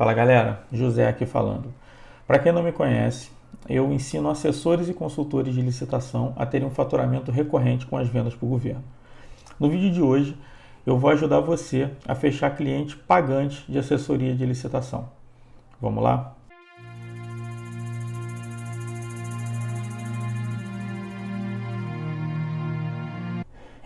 Fala galera, José aqui falando. Para quem não me conhece, eu ensino assessores e consultores de licitação a terem um faturamento recorrente com as vendas para o governo. No vídeo de hoje, eu vou ajudar você a fechar cliente pagante de assessoria de licitação. Vamos lá?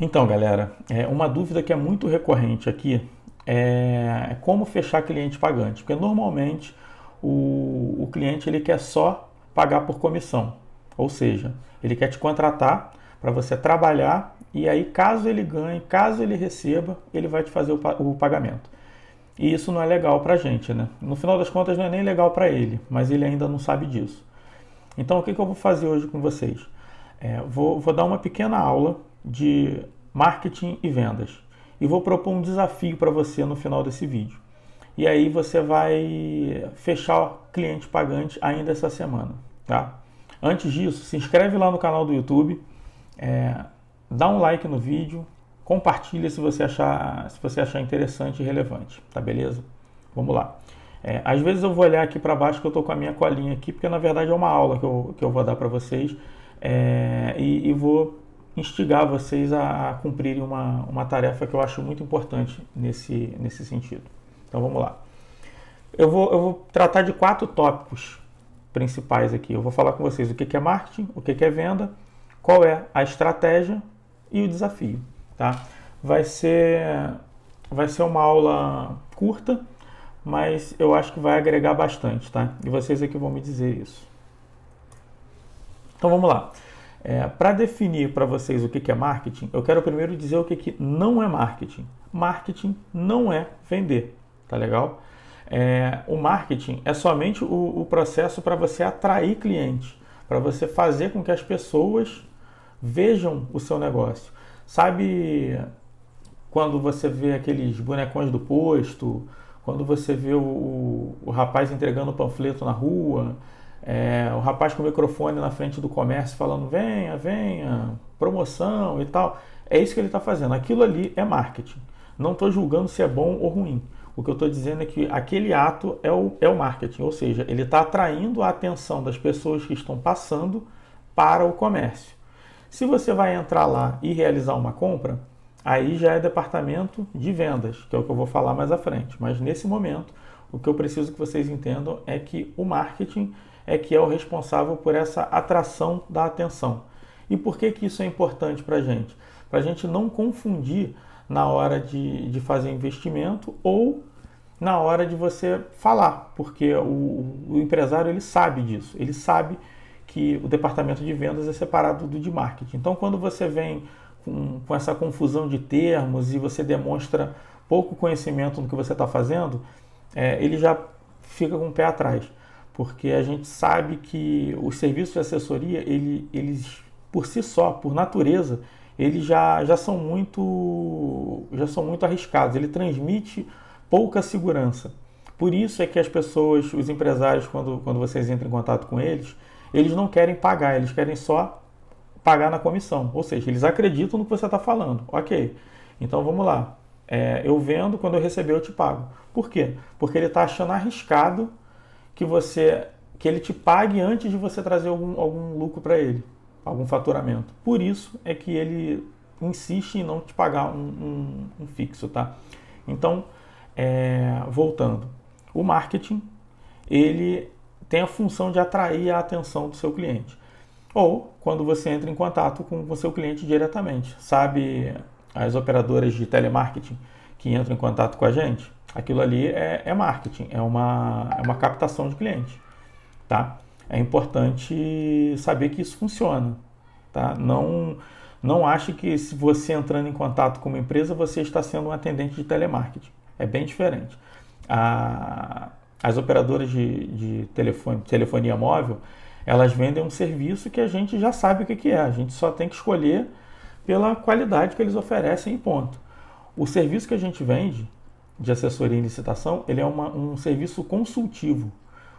Então, galera, uma dúvida que é muito recorrente aqui é como fechar cliente pagante, porque normalmente o cliente ele quer só pagar por comissão, ou seja, ele quer te contratar para você trabalhar e aí caso ele ganhe, caso ele receba, ele vai te fazer o pagamento. E isso não é legal para a gente, né? No final das contas não é nem legal para ele, mas ele ainda não sabe disso. Então o que eu vou fazer hoje com vocês? Vou dar uma pequena aula de marketing e vendas e vou propor um desafio para você no final desse vídeo. E aí você vai fechar o cliente pagante ainda essa semana, tá? Antes disso, se inscreve lá no canal do YouTube, dá um like no vídeo, compartilha se você achar interessante e relevante, tá beleza? Vamos lá. Às vezes eu vou olhar aqui para baixo que eu estou com a minha colinha aqui, porque na verdade é uma aula que eu vou dar para vocês e vou instigar vocês a cumprirem uma tarefa que eu acho muito importante nesse sentido. Então vamos lá. Eu vou tratar de 4 tópicos principais aqui. Eu vou falar com vocês o que é marketing, o que é venda, qual é a estratégia e o desafio. Tá? Vai ser uma aula curta, mas eu acho que vai agregar bastante, tá? E vocês aqui vão me dizer isso. Então vamos lá. Para definir para vocês o que é marketing, eu quero primeiro dizer o que não é marketing. Marketing não é vender, tá legal? O marketing é somente o processo para você atrair clientes, para você fazer com que as pessoas vejam o seu negócio. Sabe quando você vê aqueles bonecões do posto, quando você vê o rapaz entregando panfleto na rua, o rapaz com o microfone na frente do comércio falando venha, venha, promoção e tal. É isso que ele está fazendo. Aquilo ali é marketing. Não estou julgando se é bom ou ruim. O que eu estou dizendo é que aquele ato é o marketing, ou seja, ele está atraindo a atenção das pessoas que estão passando para o comércio. Se você vai entrar lá e realizar uma compra, aí já é departamento de vendas, que é o que eu vou falar mais à frente. Mas nesse momento, o que eu preciso que vocês entendam é que o marketing é que é o responsável por essa atração da atenção. E por que isso é importante para a gente? Para a gente não confundir na hora de fazer investimento ou na hora de você falar, porque o empresário ele sabe disso, ele sabe que o departamento de vendas é separado do de marketing. Então, quando você vem com essa confusão de termos e você demonstra pouco conhecimento no que você está fazendo, ele já fica com o pé atrás, porque a gente sabe que os serviços de assessoria, eles por si só, por natureza, eles já são muito arriscados, ele transmite pouca segurança. Por isso é que as pessoas, os empresários, quando vocês entram em contato com eles não querem pagar, eles querem só pagar na comissão. Ou seja, eles acreditam no que você está falando. Ok, então vamos lá. Eu vendo, quando eu receber eu te pago. Por quê? Porque ele está achando arriscado que ele te pague antes de você trazer algum lucro para ele, algum faturamento. Por isso é que ele insiste em não te pagar um fixo, tá? Então, voltando. O marketing, ele tem a função de atrair a atenção do seu cliente. Ou quando você entra em contato com o seu cliente diretamente. Sabe as operadoras de telemarketing que entram em contato com a gente? Aquilo ali é marketing, é uma captação de cliente. Tá? É importante saber que isso funciona. Tá? Não ache que se você entrando em contato com uma empresa, você está sendo um atendente de telemarketing. É bem diferente. As operadoras de telefonia móvel, elas vendem um serviço que a gente já sabe o que é. A gente só tem que escolher pela qualidade que eles oferecem e ponto. O serviço que a gente vende de assessoria em licitação, ele é um serviço consultivo.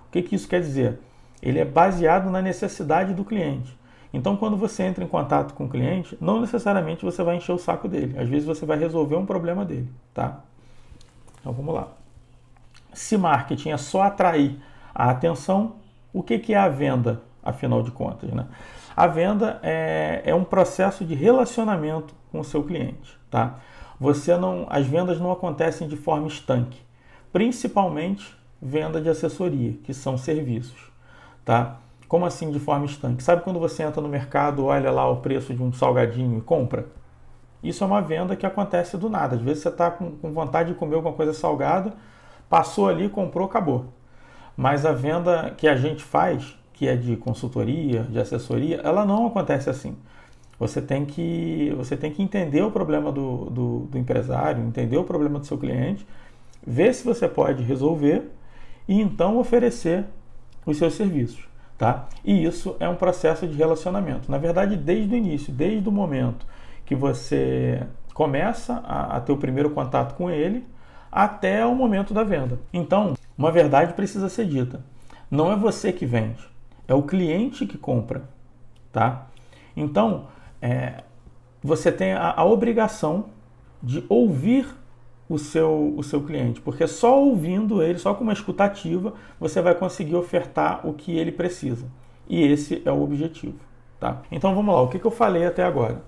O que isso quer dizer? Ele é baseado na necessidade do cliente. Então, quando você entra em contato com o cliente, não necessariamente você vai encher o saco dele. Às vezes você vai resolver um problema dele, tá? Então, vamos lá. Se marketing é só atrair a atenção, o que é a venda, afinal de contas, né? A venda é um processo de relacionamento com o seu cliente, tá? As vendas não acontecem de forma estanque, principalmente venda de assessoria, que são serviços, tá? Como assim de forma estanque? Sabe quando você entra no mercado, olha lá o preço de um salgadinho e compra? Isso é uma venda que acontece do nada. Às vezes você está com vontade de comer alguma coisa salgada, passou ali, comprou, acabou. Mas a venda que a gente faz, que é de consultoria, de assessoria, ela não acontece assim. Você tem que entender o problema do empresário, entender o problema do seu cliente, ver se você pode resolver e então oferecer os seus serviços, tá? E isso é um processo de relacionamento. Na verdade, desde o início, desde o momento que você começa a ter o primeiro contato com ele, até o momento da venda. Então, uma verdade precisa ser dita. Não é você que vende, é o cliente que compra, tá? Então, você tem a obrigação de ouvir o seu cliente, porque só ouvindo ele, só com uma escuta ativa, você vai conseguir ofertar o que ele precisa. E esse é o objetivo, tá? Então, vamos lá. O que eu falei até agora?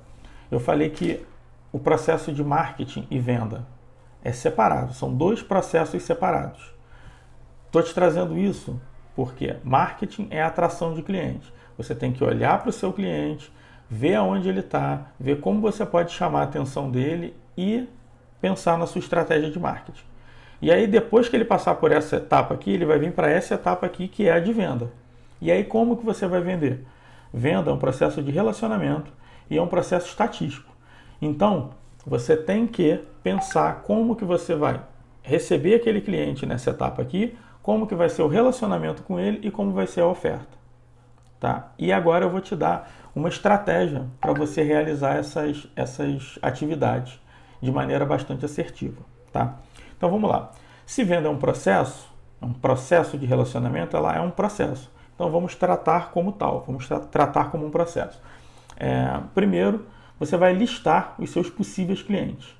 Eu falei que o processo de marketing e venda é separado, são dois processos separados. Estou te trazendo isso porque marketing é atração de cliente. Você tem que olhar para o seu cliente, ver aonde ele está, ver como você pode chamar a atenção dele e pensar na sua estratégia de marketing. E aí, depois que ele passar por essa etapa aqui, ele vai vir para essa etapa aqui, que é a de venda. E aí, como que você vai vender? Venda é um processo de relacionamento e é um processo estatístico. Então, você tem que pensar como que você vai receber aquele cliente nessa etapa aqui, como que vai ser o relacionamento com ele e como vai ser a oferta, tá? E agora eu vou te dar uma estratégia para você realizar essas atividades de maneira bastante assertiva, tá? Então vamos lá. Se venda é um processo de relacionamento, ela é um processo. Então vamos tratar como tal, vamos tratar como um processo. Primeiro, você vai listar os seus possíveis clientes,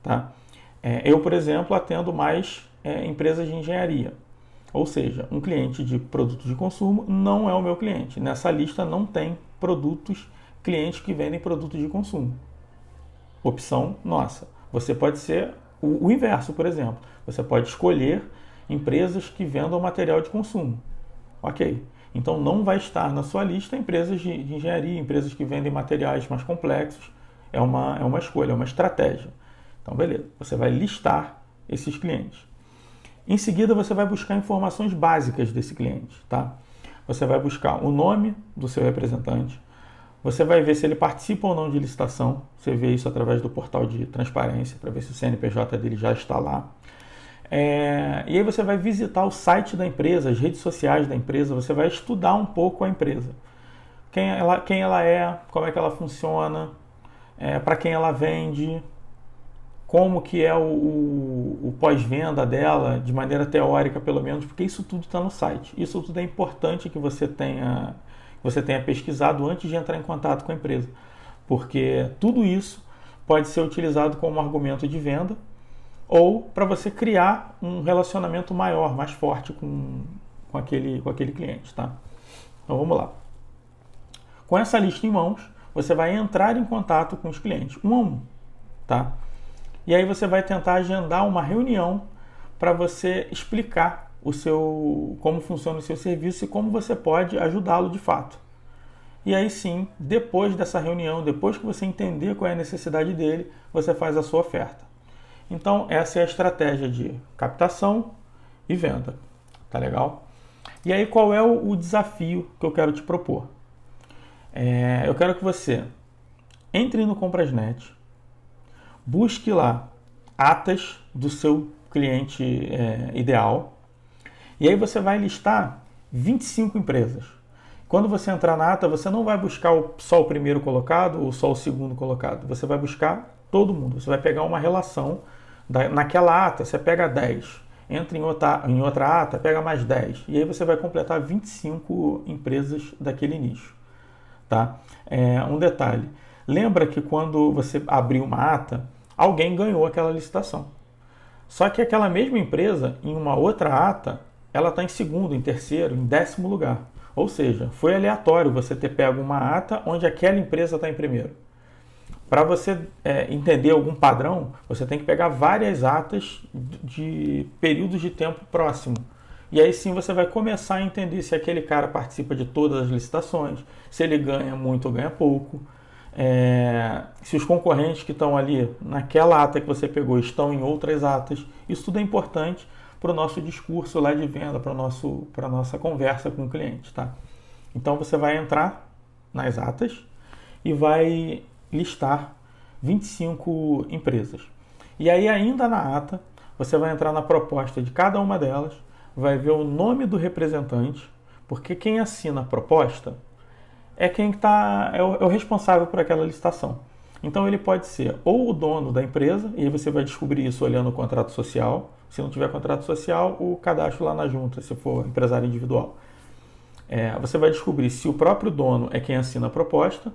tá? Eu, por exemplo, atendo mais empresas de engenharia. Ou seja, um cliente de produtos de consumo não é o meu cliente. Nessa lista não tem clientes que vendem produtos de consumo. Opção nossa. Você pode ser o inverso, por exemplo. Você pode escolher empresas que vendam material de consumo. Ok. Então não vai estar na sua lista empresas de engenharia, empresas que vendem materiais mais complexos. É uma escolha, é uma estratégia. Então, beleza. Você vai listar esses clientes. Em seguida, você vai buscar informações básicas desse cliente, tá? Você vai buscar o nome do seu representante. Você vai ver se ele participa ou não de licitação. Você vê isso através do portal de transparência, para ver se o CNPJ dele já está lá. E aí você vai visitar o site da empresa, as redes sociais da empresa. Você vai estudar um pouco a empresa. Quem ela é, como é que ela funciona, para quem ela vende, como que é o pós-venda dela, de maneira teórica pelo menos, porque isso tudo está no site. Isso tudo é importante que você tenha pesquisado antes de entrar em contato com a empresa, porque tudo isso pode ser utilizado como argumento de venda ou para você criar um relacionamento maior, mais forte com aquele cliente, tá? Então vamos lá. Com essa lista em mãos, você vai entrar em contato com os clientes, um a um, tá? E aí você vai tentar agendar uma reunião para você explicar como funciona o seu serviço e como você pode ajudá-lo de fato. E aí sim, depois dessa reunião, depois que você entender qual é a necessidade dele, você faz a sua oferta. Então essa é a estratégia de captação e venda. Tá legal? E aí qual é o desafio que eu quero te propor? Eu quero que você entre no Comprasnet, busque lá atas do seu cliente ideal e aí você vai listar 25 empresas. Quando você entrar na ata, você não vai buscar só o primeiro colocado ou só o segundo colocado. Você vai buscar todo mundo. Você vai pegar uma relação. Naquela ata, você pega 10. Entra em outra ata, pega mais 10. E aí você vai completar 25 empresas daquele nicho. Tá? Um detalhe. Lembra que quando você abriu uma ata, alguém ganhou aquela licitação. Só que aquela mesma empresa, em uma outra ata, ela está em segundo, em terceiro, em 10º lugar. Ou seja, foi aleatório você ter pego uma ata onde aquela empresa está em primeiro. Para você entender algum padrão, você tem que pegar várias atas de períodos de tempo próximo. E aí sim você vai começar a entender se aquele cara participa de todas as licitações, se ele ganha muito ou ganha pouco, se os concorrentes que estão ali naquela ata que você pegou estão em outras atas. Isso tudo é importante para o nosso discurso lá de venda, para a nossa conversa com o cliente. Tá? Então você vai entrar nas atas e vai listar 25 empresas. E aí ainda na ata, você vai entrar na proposta de cada uma delas, vai ver o nome do representante, porque quem assina a proposta é quem é o responsável por aquela licitação. Então ele pode ser ou o dono da empresa, e aí você vai descobrir isso olhando o contrato social. Se não tiver contrato social, o cadastro lá na junta, se for empresário individual. Você vai descobrir se o próprio dono é quem assina a proposta,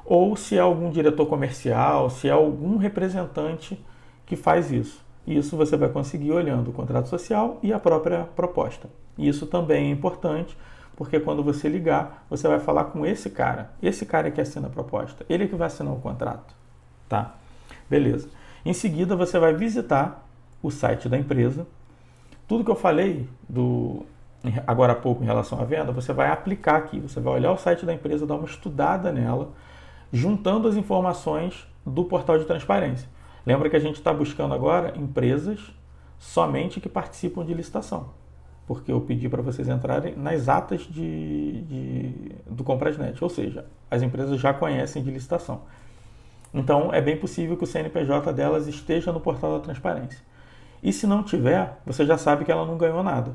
ou se é algum diretor comercial, se é algum representante que faz isso. Isso você vai conseguir olhando o contrato social e a própria proposta. E isso também é importante, porque quando você ligar, você vai falar com esse cara que assina a proposta, ele que vai assinar o contrato, tá? Beleza. Em seguida, você vai visitar o site da empresa. Tudo que eu falei agora há pouco em relação à venda, você vai aplicar aqui. Você vai olhar o site da empresa, dar uma estudada nela, juntando as informações do portal de transparência. Lembra que a gente está buscando agora empresas somente que participam de licitação, porque eu pedi para vocês entrarem nas atas do Comprasnet, ou seja, as empresas já conhecem de licitação. Então, é bem possível que o CNPJ delas esteja no portal da transparência. E se não tiver, você já sabe que ela não ganhou nada,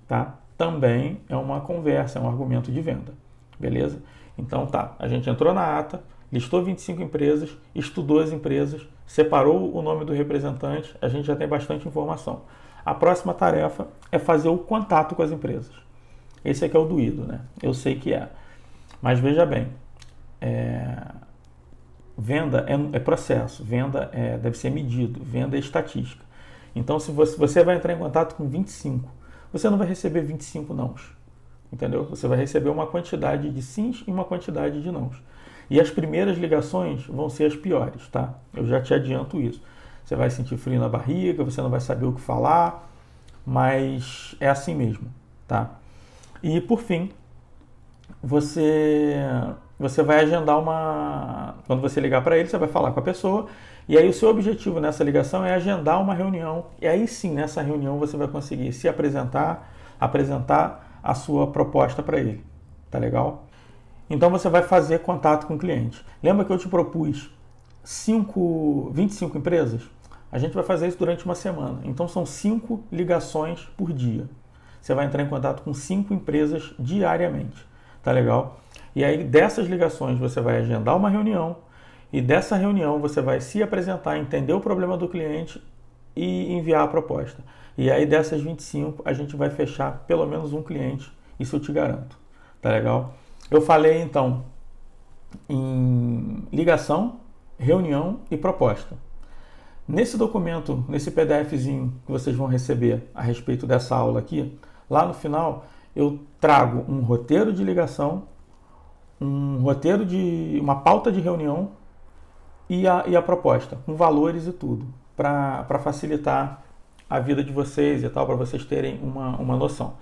tá? Também é uma conversa, é um argumento de venda, beleza? Então tá, a gente entrou na ata, listou 25 empresas, estudou as empresas, separou o nome do representante, a gente já tem bastante informação. A próxima tarefa é fazer o contato com as empresas. Esse aqui é o doído, né? Eu sei que é. Mas veja bem, venda é processo, venda deve ser medido, venda é estatística. Então, se você vai entrar em contato com 25, você não vai receber 25 nãos. Entendeu? Você vai receber uma quantidade de sims e uma quantidade de nãos. E as primeiras ligações vão ser as piores, tá? Eu já te adianto isso. Você vai sentir frio na barriga, você não vai saber o que falar, mas é assim mesmo, tá? E por fim, você vai agendar quando você ligar para ele, você vai falar com a pessoa, e aí o seu objetivo nessa ligação é agendar uma reunião, e aí sim, nessa reunião você vai conseguir se apresentar a sua proposta para ele, tá legal? Então você vai fazer contato com o cliente. Lembra que eu te propus 25 empresas? A gente vai fazer isso durante uma semana. Então são 5 ligações por dia. Você vai entrar em contato com 5 empresas diariamente, tá legal? E aí dessas ligações você vai agendar uma reunião, e dessa reunião você vai se apresentar, entender o problema do cliente e enviar a proposta. E aí dessas 25 a gente vai fechar pelo menos um cliente, isso eu te garanto, tá legal? Eu falei então em ligação, reunião e proposta. Nesse documento, nesse PDFzinho que vocês vão receber a respeito dessa aula aqui, lá no final eu trago um roteiro de ligação, uma pauta de reunião e a proposta, com valores e tudo, para facilitar a vida de vocês e tal, para vocês terem uma noção.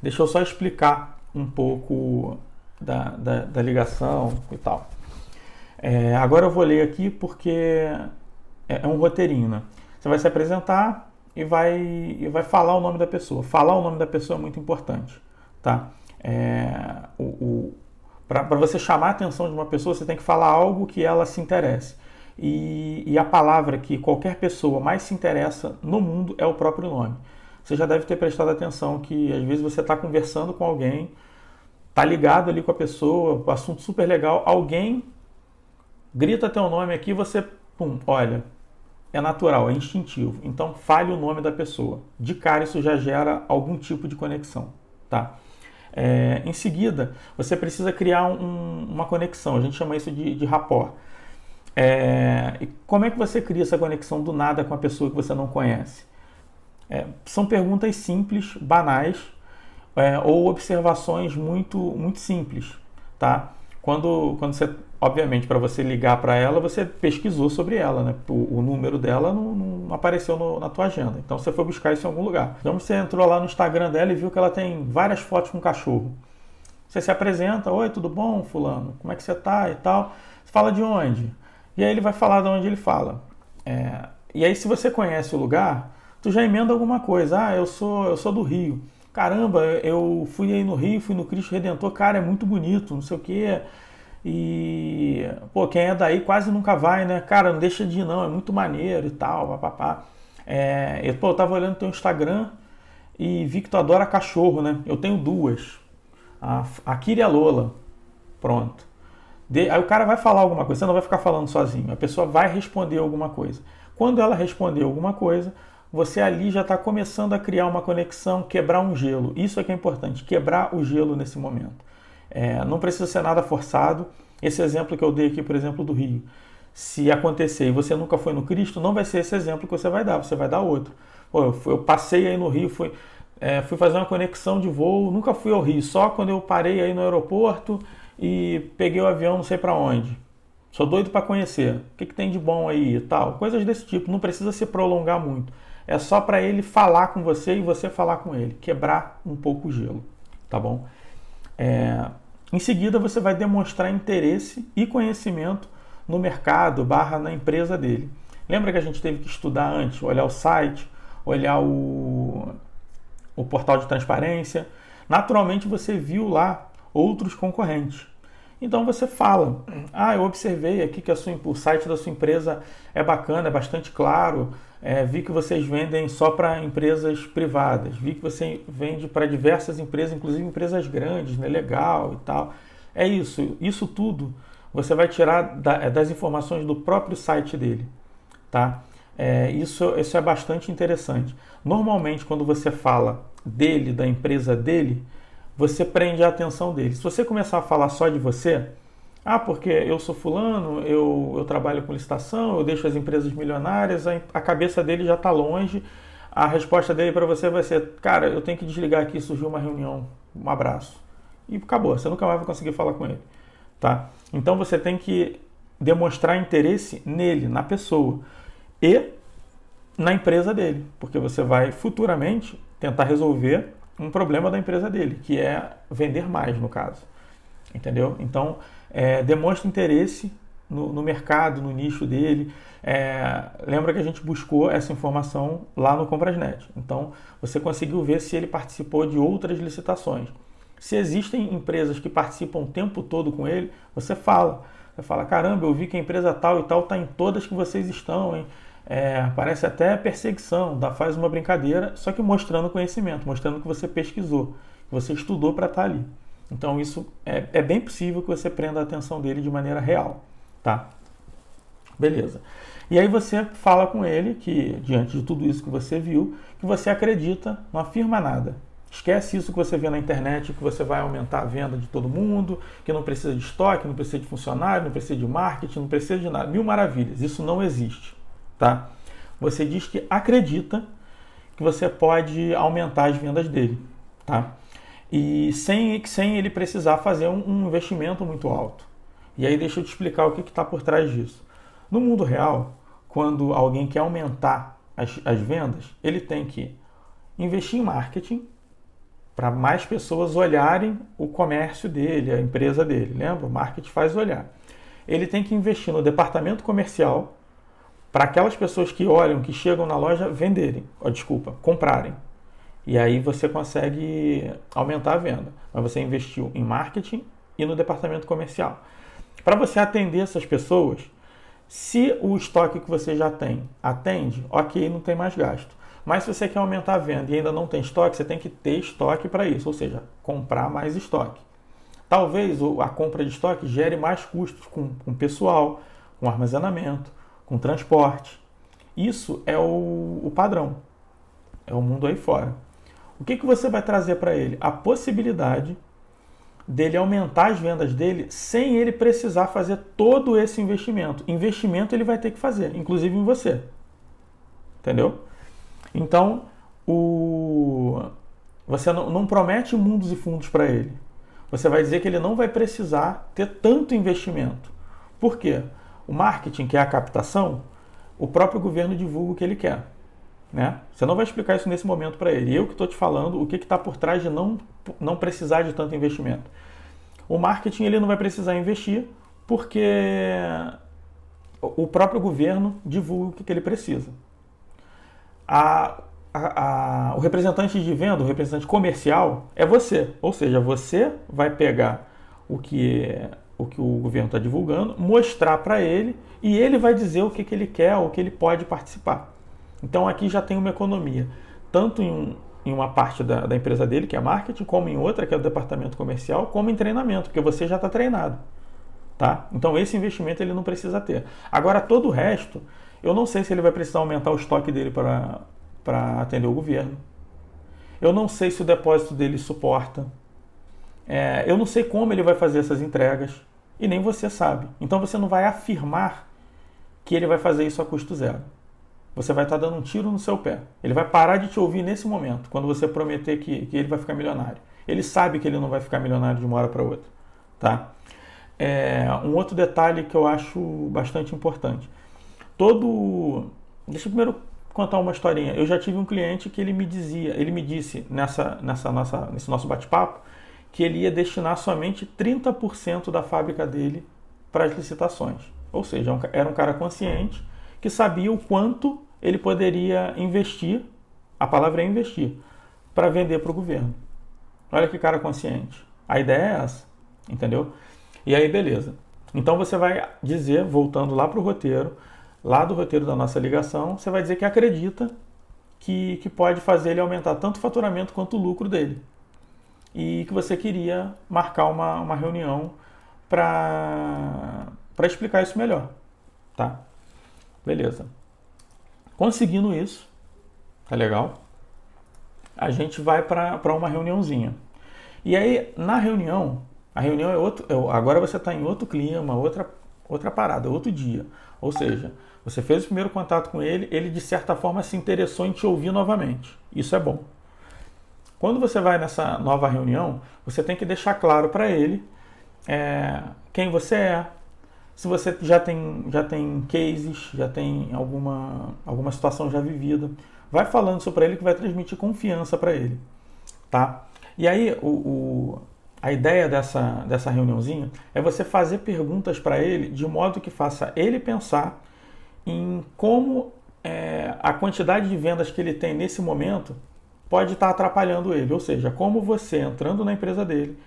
Deixa eu só explicar um pouco da ligação e tal. Agora eu vou ler aqui porque é um roteirinho, né? Você vai se apresentar e vai falar o nome da pessoa. Falar o nome da pessoa é muito importante, tá? Para você chamar a atenção de uma pessoa, você tem que falar algo que ela se interesse. E a palavra que qualquer pessoa mais se interessa no mundo é o próprio nome. Você já deve ter prestado atenção que às vezes você está conversando com alguém, está ligado ali com a pessoa, o assunto super legal, alguém grita teu nome aqui, você, olha, é natural, é instintivo. Então fale o nome da pessoa. De cara isso já gera algum tipo de conexão, tá? Em seguida, você precisa criar uma conexão, a gente chama isso de rapport. E como é que você cria essa conexão do nada com a pessoa que você não conhece? São perguntas simples, banais, ou observações muito simples, tá? Quando você, obviamente, para você ligar para ela, você pesquisou sobre ela, né? O número dela não apareceu na tua agenda, então você foi buscar isso em algum lugar. Então você entrou lá no Instagram dela e viu que ela tem várias fotos com cachorro. Você se apresenta: oi, tudo bom, fulano? Como é que você tá e tal? Você fala de onde? E aí ele vai falar de onde ele fala. E aí, se você conhece o lugar, tu já emenda alguma coisa. Eu sou do Rio. Caramba, eu fui aí no Rio, fui no Cristo Redentor, cara, é muito bonito, não sei o quê. E, pô, quem é daí quase nunca vai, né? Cara, não deixa de ir não, é muito maneiro e tal, papapá. Eu tava olhando teu Instagram e vi que tu adora cachorro, né? Eu tenho duas, a Kira e a Lola. Pronto. Aí o cara vai falar alguma coisa, você não vai ficar falando sozinho, a pessoa vai responder alguma coisa. Quando ela responder alguma coisa, você ali já está começando a criar uma conexão, quebrar um gelo. Isso é que é importante, quebrar o gelo nesse momento. Não precisa ser nada forçado. Esse exemplo que eu dei aqui, por exemplo, do Rio, se acontecer e você nunca foi no Cristo, não vai ser esse exemplo que você vai dar outro. Pô, eu passei aí no Rio, fui fazer uma conexão de voo, nunca fui ao Rio, só quando eu parei aí no aeroporto e peguei o avião não sei para onde. Sou doido para conhecer. O que tem de bom aí e tal? Coisas desse tipo, não precisa se prolongar muito. É só para ele falar com você e você falar com ele, quebrar um pouco o gelo, tá bom? Em seguida, você vai demonstrar interesse e conhecimento no mercado / na empresa dele. Lembra que a gente teve que estudar antes, olhar o site, olhar o portal de transparência? Naturalmente, você viu lá outros concorrentes. Então você fala: eu observei aqui que o site da sua empresa é bacana, é bastante claro, vi que vocês vendem só para empresas privadas, vi que você vende para diversas empresas, inclusive empresas grandes, né? Legal e tal. É isso tudo você vai tirar das informações do próprio site dele, tá? Isso é bastante interessante. Normalmente, quando você fala dele, da empresa dele, você prende a atenção dele. Se você começar a falar só de você, porque eu sou fulano, eu trabalho com licitação, eu deixo as empresas milionárias, a cabeça dele já está longe, a resposta dele para você vai ser: cara, eu tenho que desligar aqui, surgiu uma reunião, um abraço. E acabou, você nunca mais vai conseguir falar com ele, tá? Então você tem que demonstrar interesse nele, na pessoa e na empresa dele, porque você vai futuramente tentar resolver um problema da empresa dele, que é vender mais, no caso. Entendeu? Então, demonstra interesse no mercado, no nicho dele. Lembra que a gente buscou essa informação lá no Comprasnet. Então, você conseguiu ver se ele participou de outras licitações. Se existem empresas que participam o tempo todo com ele, você fala. Você fala: caramba, eu vi que a empresa tal e tal está em todas que vocês estão, hein? Parece até perseguição, faz uma brincadeira, só que mostrando conhecimento, mostrando que você pesquisou, que você estudou para estar ali. Então isso é bem possível que você prenda a atenção dele de maneira real, tá? Beleza. E aí você fala com ele que, diante de tudo isso que você viu, que você acredita, não afirma nada. Esquece isso que você vê na internet, que você vai aumentar a venda de todo mundo, que não precisa de estoque, não precisa de funcionário, não precisa de marketing, não precisa de nada. Mil maravilhas, isso não existe. Tá? Você diz que acredita que você pode aumentar as vendas dele, tá? E sem ele precisar fazer um investimento muito alto. E aí deixa eu te explicar o que está por trás disso. No mundo real, quando alguém quer aumentar as vendas, ele tem que investir em marketing para mais pessoas olharem o comércio dele, a empresa dele. Lembra? O marketing faz olhar. Ele tem que investir no departamento comercial para aquelas pessoas que olham, que chegam na loja, comprarem. E aí você consegue aumentar a venda. Mas você investiu em marketing e no departamento comercial. Para você atender essas pessoas, se o estoque que você já tem atende, ok, não tem mais gasto. Mas se você quer aumentar a venda e ainda não tem estoque, você tem que ter estoque para isso, ou seja, comprar mais estoque. Talvez a compra de estoque gere mais custos com pessoal, com armazenamento, com transporte. Isso é o padrão. É o mundo aí fora. O que você vai trazer para ele? A possibilidade dele aumentar as vendas dele sem ele precisar fazer todo esse investimento. Investimento ele vai ter que fazer, inclusive em você. Entendeu? Então, você não promete mundos e fundos para ele. Você vai dizer que ele não vai precisar ter tanto investimento. Por quê? O marketing, que é a captação, o próprio governo divulga o que ele quer. Né? Você não vai explicar isso nesse momento para ele. Eu que estou te falando o que está por trás de não precisar de tanto investimento. O marketing ele não vai precisar investir porque o próprio governo divulga o que ele precisa. O representante de venda, o representante comercial, é você. Ou seja, você vai pegar o que o governo está divulgando, mostrar para ele e ele vai dizer o que ele quer ou o que ele pode participar. Então aqui já tem uma economia, tanto em uma parte da empresa dele, que é marketing, como em outra, que é o departamento comercial, como em treinamento, porque você já está treinado. Tá? Então esse investimento ele não precisa ter. Agora todo o resto, eu não sei se ele vai precisar aumentar o estoque dele para atender o governo. Eu não sei se o depósito dele suporta. Eu não sei como ele vai fazer essas entregas. E nem você sabe. Então você não vai afirmar que ele vai fazer isso a custo zero. Você vai estar dando um tiro no seu pé. Ele vai parar de te ouvir nesse momento, quando você prometer que ele vai ficar milionário. Ele sabe que ele não vai ficar milionário de uma hora para outra. Tá? Um outro detalhe que eu acho bastante importante. Deixa eu primeiro contar uma historinha. Eu já tive um cliente que ele me disse nesse nosso bate-papo que ele ia destinar somente 30% da fábrica dele para as licitações. Ou seja, era um cara consciente que sabia o quanto ele poderia investir, a palavra é investir, para vender para o governo. Olha que cara consciente. A ideia é essa, entendeu? E aí, beleza. Então você vai dizer, voltando lá para o roteiro, lá do roteiro da nossa ligação, você vai dizer que acredita que pode fazer ele aumentar tanto o faturamento quanto o lucro dele. E que você queria marcar uma reunião para explicar isso melhor. Tá? Beleza. Conseguindo isso, tá legal? A gente vai para uma reuniãozinha. E aí, na reunião, a reunião é outro. Agora você está em outro clima, outra parada, outro dia. Ou seja, você fez o primeiro contato com ele, ele de certa forma se interessou em te ouvir novamente. Isso é bom. Quando você vai nessa nova reunião, você tem que deixar claro para ele quem você é, se você já tem cases, já tem alguma situação já vivida. Vai falando isso para ele que vai transmitir confiança para ele. Tá? E aí, a ideia dessa reuniãozinha é você fazer perguntas para ele de modo que faça ele pensar em como a quantidade de vendas que ele tem nesse momento pode estar atrapalhando ele. Ou seja, como você, entrando na empresa dele,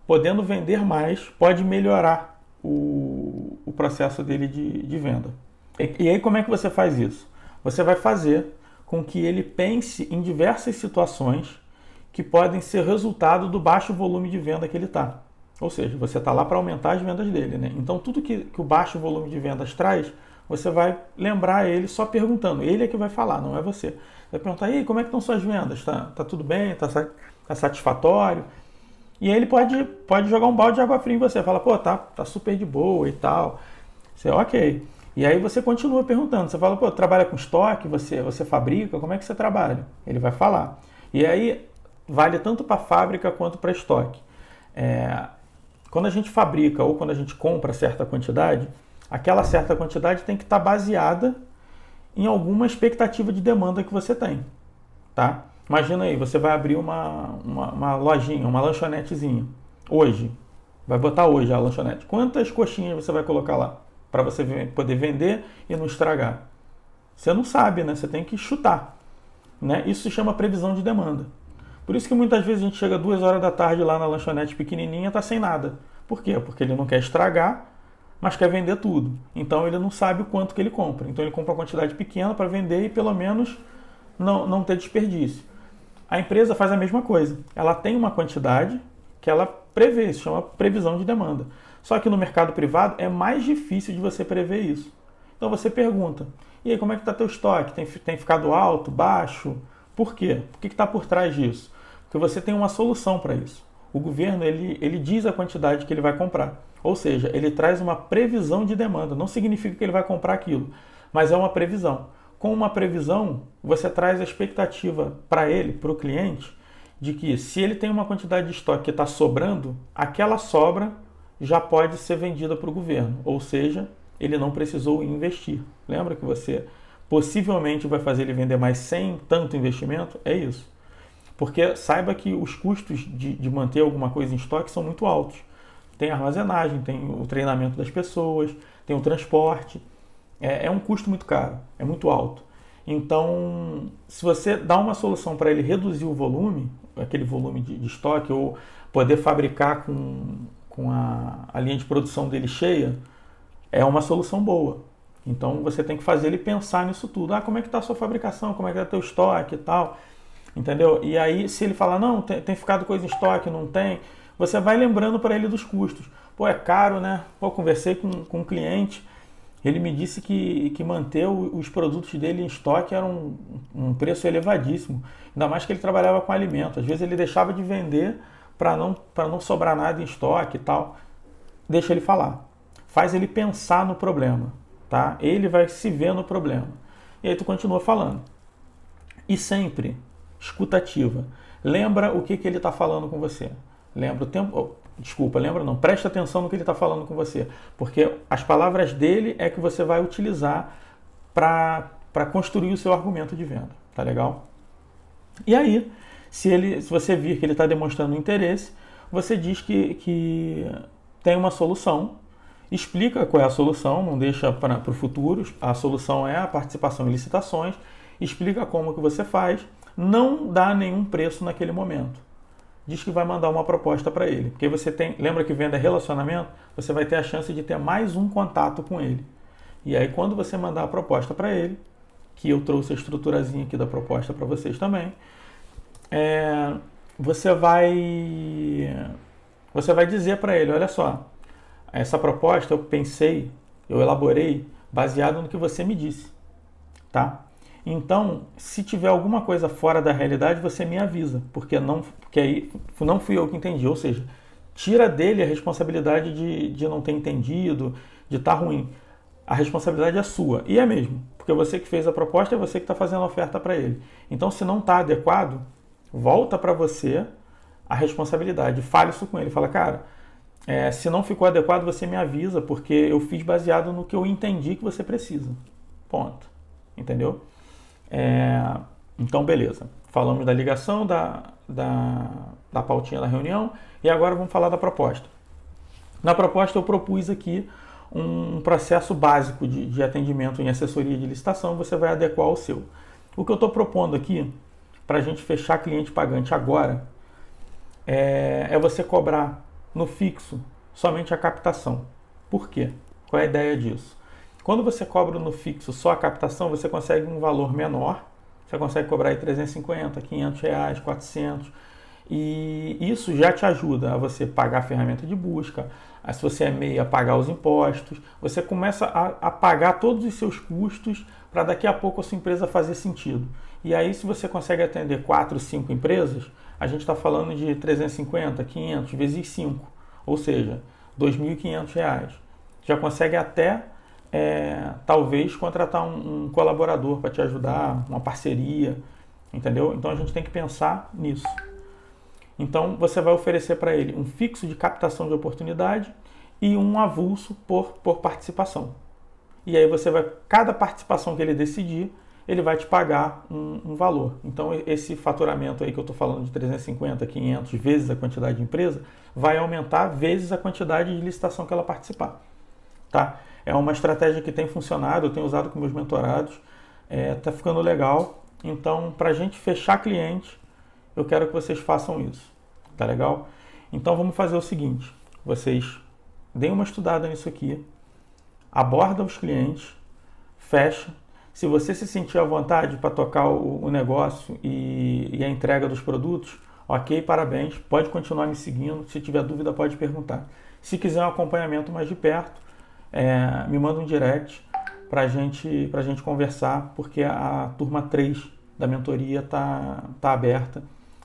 podendo vender mais, pode melhorar o processo dele de venda. E aí como é que você faz isso? Você vai fazer com que ele pense em diversas situações que podem ser resultado do baixo volume de venda que ele está. Ou seja, você está lá para aumentar as vendas dele. Né? Então tudo que o baixo volume de vendas traz, você vai lembrar ele só perguntando. Ele é que vai falar, não é você. Vai perguntar, e aí, como é que estão suas vendas? Tá tudo bem? Tá satisfatório? E aí ele pode jogar um balde de água fria em você. Fala, pô, tá super de boa e tal. Você, ok. E aí você continua perguntando. Você fala, pô, trabalha com estoque? Você fabrica? Como é que você trabalha? Ele vai falar. E aí vale tanto para fábrica quanto para estoque. Quando a gente fabrica ou quando a gente compra certa quantidade, aquela certa quantidade tem que estar baseada em alguma expectativa de demanda que você tem. Tá? Imagina aí, você vai abrir uma lojinha, uma lanchonetezinha. Hoje. Vai botar hoje a lanchonete. Quantas coxinhas você vai colocar lá? Para você poder vender e não estragar. Você não sabe, né? Você tem que chutar. Né? Isso se chama previsão de demanda. Por isso que muitas vezes a gente chega 2 horas da tarde lá na lanchonete pequenininha e tá sem nada. Por quê? Porque ele não quer estragar, mas quer vender tudo. Então ele não sabe o quanto que ele compra. Então ele compra uma quantidade pequena para vender e pelo menos não ter desperdício. A empresa faz a mesma coisa. Ela tem uma quantidade que ela prevê, isso chama previsão de demanda. Só que no mercado privado é mais difícil de você prever isso. Então você pergunta, e aí, como é que está teu estoque? Tem ficado alto, baixo? Por quê? O que está por trás disso? Porque você tem uma solução para isso. O governo ele diz a quantidade que ele vai comprar. Ou seja, ele traz uma previsão de demanda. Não significa que ele vai comprar aquilo, mas é uma previsão. Com uma previsão, você traz a expectativa para ele, para o cliente, de que se ele tem uma quantidade de estoque que está sobrando, aquela sobra já pode ser vendida para o governo. Ou seja, ele não precisou investir. Lembra que você possivelmente vai fazer ele vender mais sem tanto investimento? É isso. Porque saiba que os custos de manter alguma coisa em estoque são muito altos. Tem armazenagem, tem o treinamento das pessoas, tem o transporte. É um custo muito caro, é muito alto. Então, se você dá uma solução para ele reduzir o volume, aquele volume de estoque, ou poder fabricar com a linha de produção dele cheia, é uma solução boa. Então, você tem que fazer ele pensar nisso tudo. Como é que está a sua fabricação? Como é que está o teu estoque e tal? Entendeu? E aí, se ele falar, não, tem ficado coisa em estoque, não tem, você vai lembrando para ele dos custos. Pô, é caro, né? Pô, conversei com um cliente, ele me disse que manter os produtos dele em estoque era um preço elevadíssimo. Ainda mais que ele trabalhava com alimento. Às vezes ele deixava de vender para não sobrar nada em estoque e tal. Deixa ele falar. Faz ele pensar no problema, tá? Ele vai se ver no problema. E aí tu continua falando. E sempre, escutativa. Lembra o que ele está falando com você. Lembra o tempo... Lembra não. Presta atenção no que ele está falando com você. Porque as palavras dele é que você vai utilizar para construir o seu argumento de venda. Tá legal? E aí, se você vir que ele está demonstrando interesse, você diz que tem uma solução, explica qual é a solução, não deixa para o futuro. A solução é a participação em licitações, explica como que você faz, não dá nenhum preço naquele momento. Diz que vai mandar uma proposta para ele. Porque você tem, lembra que venda é relacionamento? Você vai ter a chance de ter mais um contato com ele. E aí quando você mandar a proposta para ele, que eu trouxe a estruturazinha aqui da proposta para vocês também, você vai dizer para ele, olha só, essa proposta eu elaborei baseado no que você me disse, tá? Então, se tiver alguma coisa fora da realidade, você me avisa, porque aí não fui eu que entendi. Ou seja, tira dele a responsabilidade de não ter entendido, de estar ruim. A responsabilidade é sua, e é mesmo, porque você que fez a proposta, é você que está fazendo a oferta para ele. Então, se não está adequado, volta para você a responsabilidade. Fale isso com ele. Fala, cara, se não ficou adequado, você me avisa, porque eu fiz baseado no que eu entendi que você precisa. Ponto. Entendeu? Então, beleza. Falamos da ligação, da pautinha da reunião, e agora vamos falar da proposta. Na proposta eu propus aqui um processo básico de atendimento em assessoria de licitação, você vai adequar ao seu. O que eu estou propondo aqui, para a gente fechar cliente pagante agora, é você cobrar no fixo somente a captação. Por quê? Qual é a ideia disso? Quando você cobra no fixo só a captação, você consegue um valor menor, você consegue cobrar aí 350, 500 reais, 400, e isso já te ajuda a você pagar a ferramenta de busca, se você é MEI, a pagar os impostos, você começa a pagar todos os seus custos para daqui a pouco a sua empresa fazer sentido. E aí, se você consegue atender 4, 5 empresas, a gente está falando de 350, 500 vezes 5, ou seja, R$ 2.500. Já consegue até... talvez contratar um colaborador para te ajudar, uma parceria, entendeu? Então a gente tem que pensar nisso. Então você vai oferecer para ele um fixo de captação de oportunidade e um avulso por participação. E aí cada participação que ele decidir, ele vai te pagar um valor. Então esse faturamento aí que eu estou falando de 350, 500 vezes a quantidade de empresa, vai aumentar vezes a quantidade de licitação que ela participar. Tá? É uma estratégia que tem funcionado, eu tenho usado com meus mentorados, tá ficando legal. Então, para a gente fechar cliente, eu quero que vocês façam isso, tá legal? Então, vamos fazer o seguinte, vocês deem uma estudada nisso aqui, aborda os clientes, fecha. Se você se sentir à vontade para tocar o negócio e a entrega dos produtos, ok, parabéns, pode continuar me seguindo, se tiver dúvida pode perguntar. Se quiser um acompanhamento mais de perto, me manda um direct pra gente conversar, porque a turma 3 da mentoria tá aberta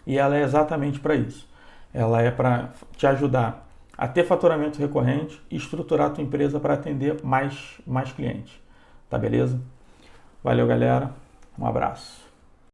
e ela é exatamente para isso. Ela é para te ajudar a ter faturamento recorrente e estruturar a tua empresa para atender mais clientes. Tá beleza? Valeu, galera. Um abraço.